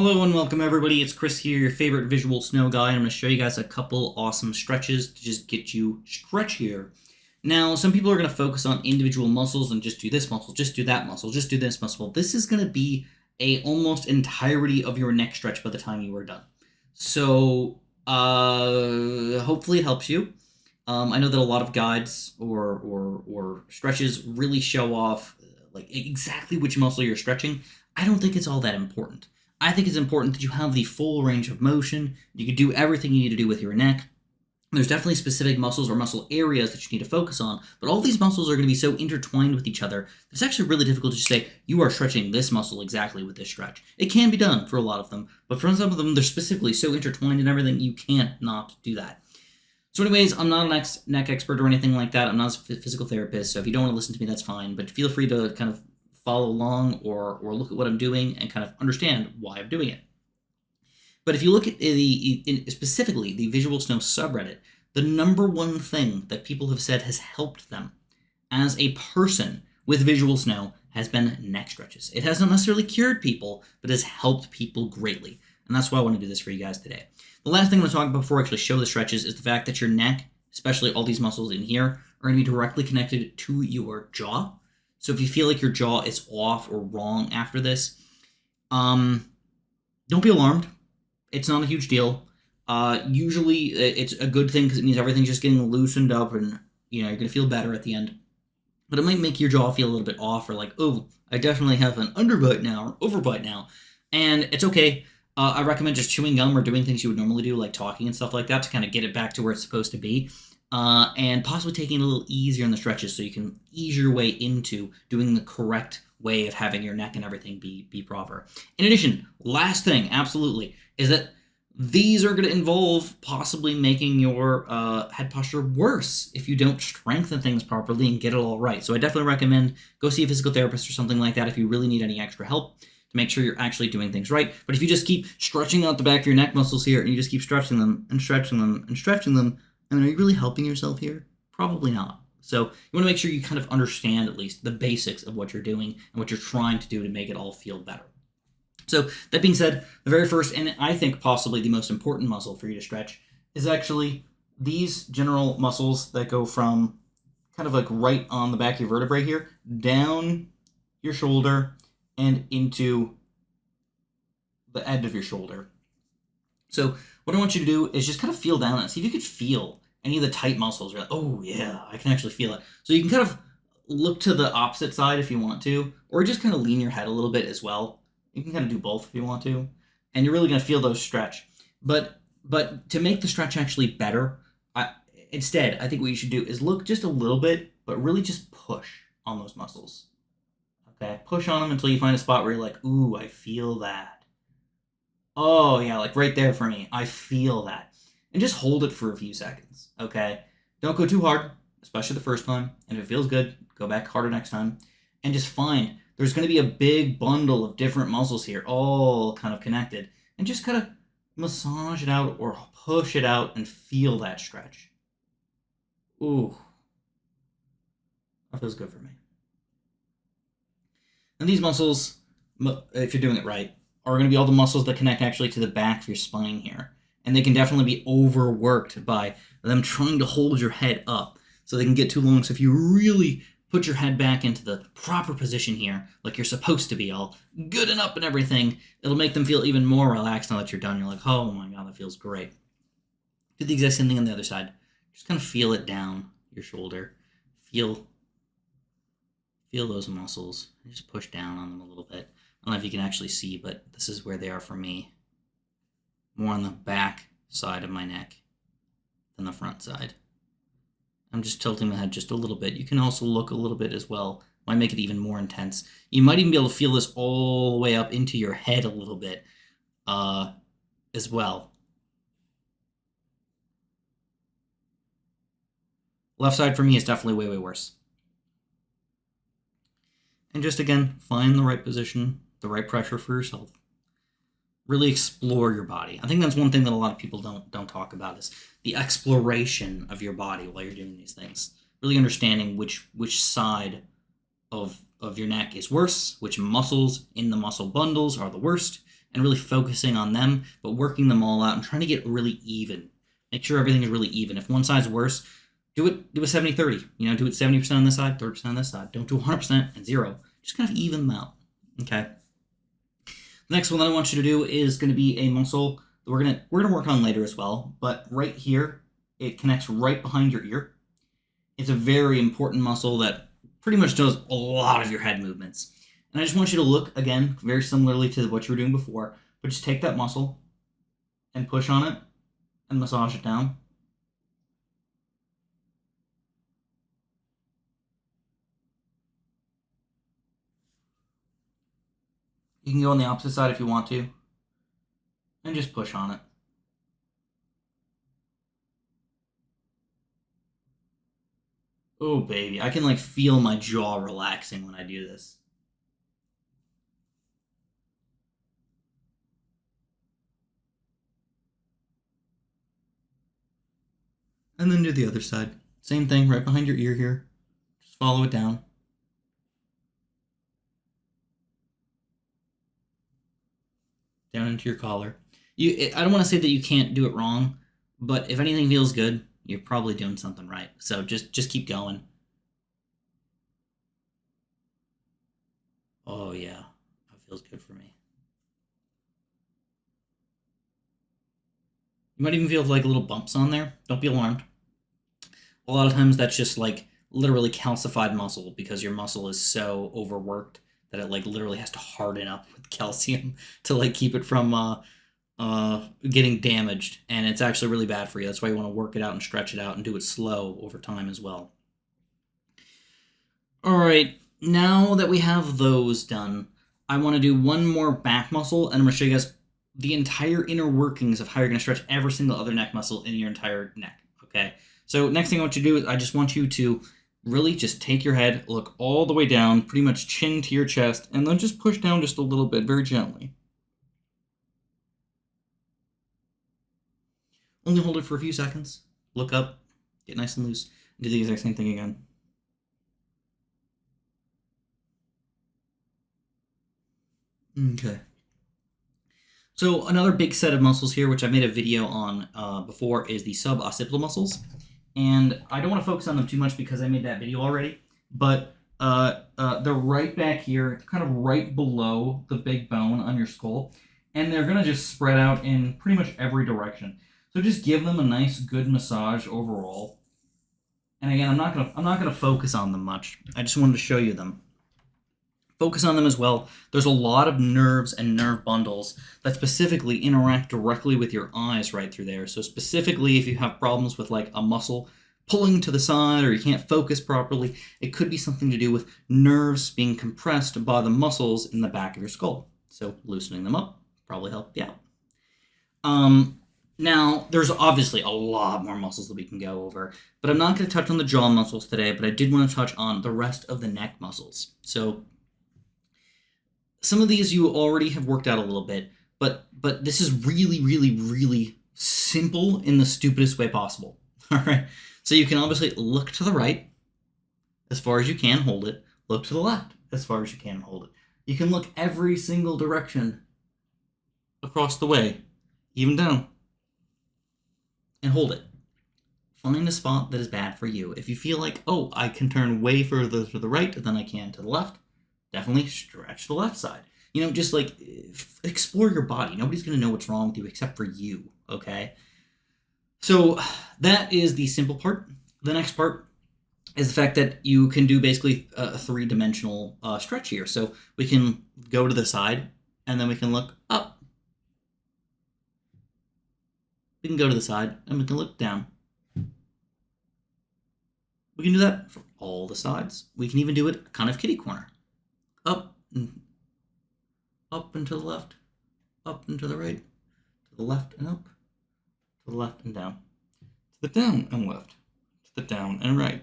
Hello and welcome everybody, it's Chris here, your favorite visual snow guy, and I'm going to show you guys a couple awesome stretches to just get you stretchier. Now, some people are going to focus on individual muscles and just do this muscle, just do that muscle, just do this muscle. This is going to be a almost entirety of your neck stretch by the time you are done. So, hopefully it helps you. I know that a lot of guides or stretches really show off like exactly which muscle you're stretching. I don't think it's all that important. I think it's important that you have the full range of motion. You can do everything you need to do with your neck. There's definitely specific muscles or muscle areas that you need to focus on, but all these muscles are going to be so intertwined with each other. It's actually really difficult to just say, you are stretching this muscle exactly with this stretch. It can be done for a lot of them, but for some of them, they're specifically so intertwined and everything, you can't not do that. So anyways, I'm not an neck expert or anything like that. I'm not a physical therapist, so if you don't want to listen to me, that's fine, but feel free to kind of follow along or look at what I'm doing and kind of understand why I'm doing it. But if you look at specifically the Visual Snow subreddit, the number one thing that people have said has helped them as a person with Visual Snow has been neck stretches. It hasn't necessarily cured people, but has helped people greatly. And that's why I want to do this for you guys today. The last thing I'm going to talk about before I actually show the stretches is the fact that your neck, especially all these muscles in here, are going to be directly connected to your jaw. So if you feel like your jaw is off or wrong after this, don't be alarmed. It's not a huge deal. Usually it's a good thing because it means everything's just getting loosened up and you're going to feel better at the end. But it might make your jaw feel a little bit off or like, oh, I definitely have an underbite now or overbite now. And it's okay. I recommend just chewing gum or doing things you would normally do, like talking and stuff like that, to kind of get it back to where it's supposed to be. And possibly taking it a little easier in the stretches so you can ease your way into doing the correct way of having your neck and everything be proper. In addition, last thing, absolutely, is that these are going to involve possibly making your head posture worse if you don't strengthen things properly and get it all right. So I definitely recommend go see a physical therapist or something like that if you really need any extra help to make sure you're actually doing things right. But if you just keep stretching out the back of your neck muscles here and you just keep stretching them and stretching them and stretching them, I mean, are you really helping yourself here? Probably not. So you want to make sure you kind of understand at least the basics of what you're doing and what you're trying to do to make it all feel better. So that being said, the very first, and I think possibly the most important muscle for you to stretch is actually these general muscles that go from kind of like right on the back of your vertebrae here, down your shoulder and into the end of your shoulder. So what I want you to do is just kind of feel down and see if you could feel any of the tight muscles. You're like, oh yeah, I can actually feel it. So you can kind of look to the opposite side if you want to, or just kind of lean your head a little bit as well. You can kind of do both if you want to, and you're really going to feel those stretch. But to make the stretch actually better, instead, I think what you should do is look just a little bit, but really just push on those muscles. Okay, push on them until you find a spot where you're like, ooh, I feel that. Oh yeah, like right there for me. I feel that. And just hold it for a few seconds, okay? Don't go too hard, especially the first time. And if it feels good, go back harder next time. And just find there's going to be a big bundle of different muscles here, all kind of connected. And just kind of massage it out or push it out and feel that stretch. Ooh. That feels good for me. And these muscles, if you're doing it right, are going to be all the muscles that connect actually to the back of your spine here. And they can definitely be overworked by them trying to hold your head up so they can get too long. So if you really put your head back into the proper position here, like you're supposed to be, all good and up and everything, it'll make them feel even more relaxed now that you're done. You're like, oh my god, that feels great. Do the exact same thing on the other side. Just kind of feel it down your shoulder. Feel those muscles. Just push down on them a little bit. I don't know if you can actually see, but this is where they are for me. More on the back side of my neck than the front side. I'm just tilting the head just a little bit. You can also look a little bit as well. Might make it even more intense. You might even be able to feel this all the way up into your head a little bit as well. Left side for me is definitely way, way worse. And just again, find the right position, the right pressure for yourself. Really explore your body. I think that's one thing that a lot of people don't talk about is the exploration of your body while you're doing these things. Really understanding which side of your neck is worse, which muscles in the muscle bundles are the worst, and really focusing on them, but working them all out and trying to get really even. Make sure everything is really even. If one side's worse, do a 70-30. Do it 70% on this side, 30% on this side. Don't do 100% and 0. Just kind of even them out. Okay. The next one that I want you to do is going to be a muscle that we're gonna work on later as well. But right here, it connects right behind your ear. It's a very important muscle that pretty much does a lot of your head movements. And I just want you to look, again, very similarly to what you were doing before, but just take that muscle and push on it and massage it down. You can go on the opposite side if you want to, and just push on it. Oh, baby, I can feel my jaw relaxing when I do this. And then do the other side. Same thing, right behind your ear here. Just follow it down. Down into your collar. I don't want to say that you can't do it wrong, but if anything feels good, you're probably doing something right. So just keep going. Oh yeah, that feels good for me. You might even feel little bumps on there. Don't be alarmed. A lot of times that's just literally calcified muscle because your muscle is so overworked that it literally has to harden up with calcium to keep it from getting damaged, and it's actually really bad for you. That's why you want to work it out and stretch it out and do it slow over time as well. All right, now that we have those done, I want to do one more back muscle, and I'm going to show you guys the entire inner workings of how you're going to stretch every single other neck muscle in your entire neck, okay? So next thing I want you to do is I just want you to really just take your head, look all the way down, pretty much chin to your chest, and then just push down just a little bit, very gently. Only hold it for a few seconds. Look up, get nice and loose, and do the exact same thing again. Okay. So another big set of muscles here, which I made a video on before, is the suboccipital muscles. And I don't want to focus on them too much because I made that video already, but they're right back here, kind of right below the big bone on your skull, and they're going to just spread out in pretty much every direction. So just give them a nice, good massage overall. And again, I'm not gonna focus on them much. I just wanted to show you them. Focus on them as well. There's a lot of nerves and nerve bundles that specifically interact directly with your eyes right through there. So specifically, if you have problems with a muscle pulling to the side or you can't focus properly, it could be something to do with nerves being compressed by the muscles in the back of your skull. So loosening them up probably help you out. Now, there's obviously a lot more muscles that we can go over, but I'm not going to touch on the jaw muscles today, but I did want to touch on the rest of the neck muscles. So some of these you already have worked out a little bit, but this is really, really, really simple in the stupidest way possible. All right. So you can obviously look to the right as far as you can, hold it. Look to the left as far as you can, hold it. You can look every single direction across the way, even down, and hold it. Find a spot that is bad for you. If you feel oh, I can turn way further to the right than I can to the left, definitely stretch the left side. Just explore your body. Nobody's going to know what's wrong with you except for you, okay? So that is the simple part. The next part is the fact that you can do basically a three-dimensional stretch here. So we can go to the side, and then we can look up. We can go to the side, and we can look down. We can do that for all the sides. We can even do it kind of kitty corner. Up and to the left, up and to the right, to the left and up, to the left and down, to the down and left, to the down and right.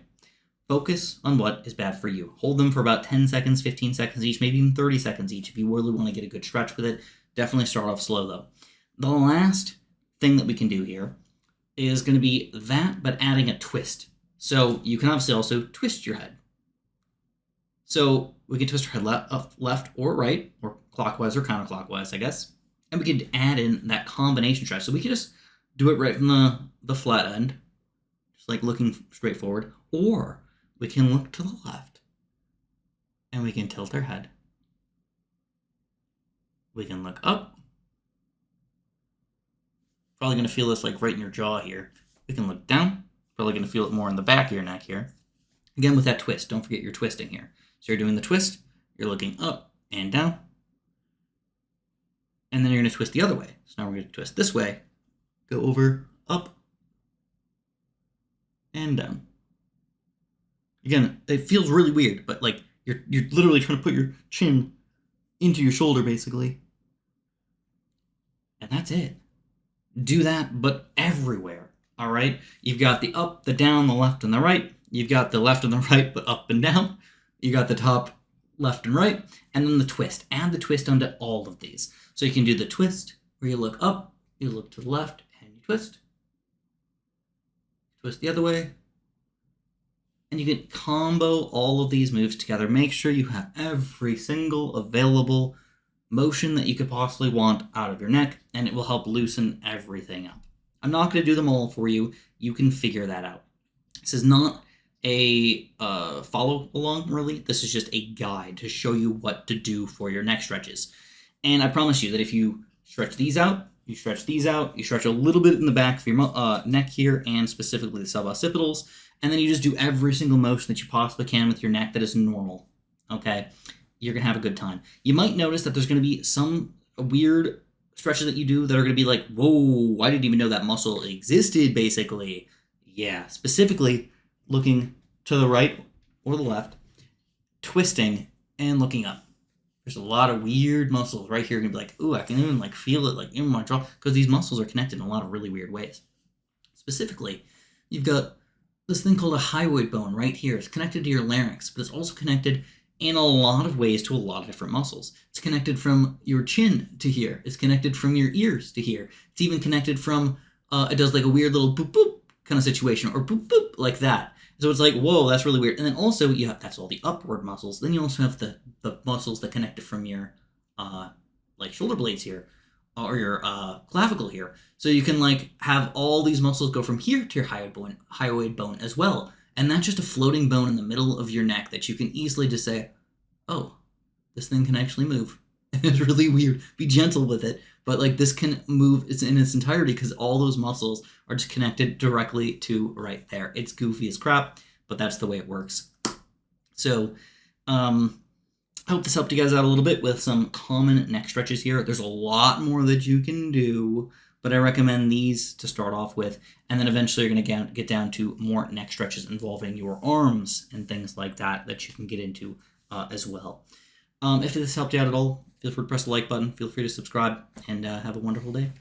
Focus on what is bad for you. Hold them for about 10 seconds, 15 seconds each, maybe even 30 seconds each if you really want to get a good stretch with it. Definitely start off slow though. The last thing that we can do here is going to be that, but adding a twist. So you can obviously also twist your head. So we can twist our head left or right, or clockwise or counterclockwise, I guess. And we could add in that combination stretch. So we could just do it right from the flat end, just like looking straight forward, or we can look to the left and we can tilt our head. We can look up. Probably going to feel this like right in your jaw here. We can look down. Probably going to feel it more in the back of your neck here. Again, with that twist. Don't forget you're twisting here. So you're doing the twist. You're looking up and down. And then you're going to twist the other way. So now we're going to twist this way. Go over, up, and down. Again, it feels really weird, but like you're literally trying to put your chin into your shoulder, basically. And that's it. Do that, but everywhere. All right? You've got the up, the down, the left, and the right. You've got the left and the right, but up and down. You got the top, left, and right. And then the twist. Add the twist onto all of these. So you can do the twist, where you look up, you look to the left, and you twist. Twist the other way. And you can combo all of these moves together. Make sure you have every single available motion that you could possibly want out of your neck, and it will help loosen everything up. I'm not going to do them all for you. You can figure that out. This is not a follow along, really. This is just a guide to show you what to do for your neck stretches. And I promise you that if you stretch these out, you stretch these out, you stretch a little bit in the back of your neck here, and specifically the suboccipitals, and then you just do every single motion that you possibly can with your neck that is normal, okay? You're going to have a good time. You might notice that there's going to be some weird stretches that you do that are going to be like, whoa, I didn't even know that muscle existed, basically. Yeah, specifically looking to the right or the left, twisting, and looking up. There's a lot of weird muscles right here. You're going to be like, ooh, I can even like feel it like in my jaw, because these muscles are connected in a lot of really weird ways. Specifically, you've got this thing called a hyoid bone right here. It's connected to your larynx, but it's also connected in a lot of ways to a lot of different muscles. It's connected from your chin to here. It's connected from your ears to here. It's even connected from, it does like a weird little boop boop kind of situation, or boop boop like that. So it's like, whoa, that's really weird. And then also, you have, that's all the upward muscles. Then you also have the muscles that connect it from your, like shoulder blades here, or your clavicle here. So you can like have all these muscles go from here to your hyoid bone as well. And that's just a floating bone in the middle of your neck that you can easily just say, oh, this thing can actually move. And it's really weird. Be gentle with it. But like this can move it's in its entirety because all those muscles are just connected directly to right there. It's goofy as crap, but that's the way it works. So I hope this helped you guys out a little bit with some common neck stretches here. There's a lot more that you can do, but I recommend these to start off with, and then eventually you're going to get down to more neck stretches involving your arms and things like that you can get into as well. If this helped you out at all, feel free to press the like button, feel free to subscribe, and have a wonderful day.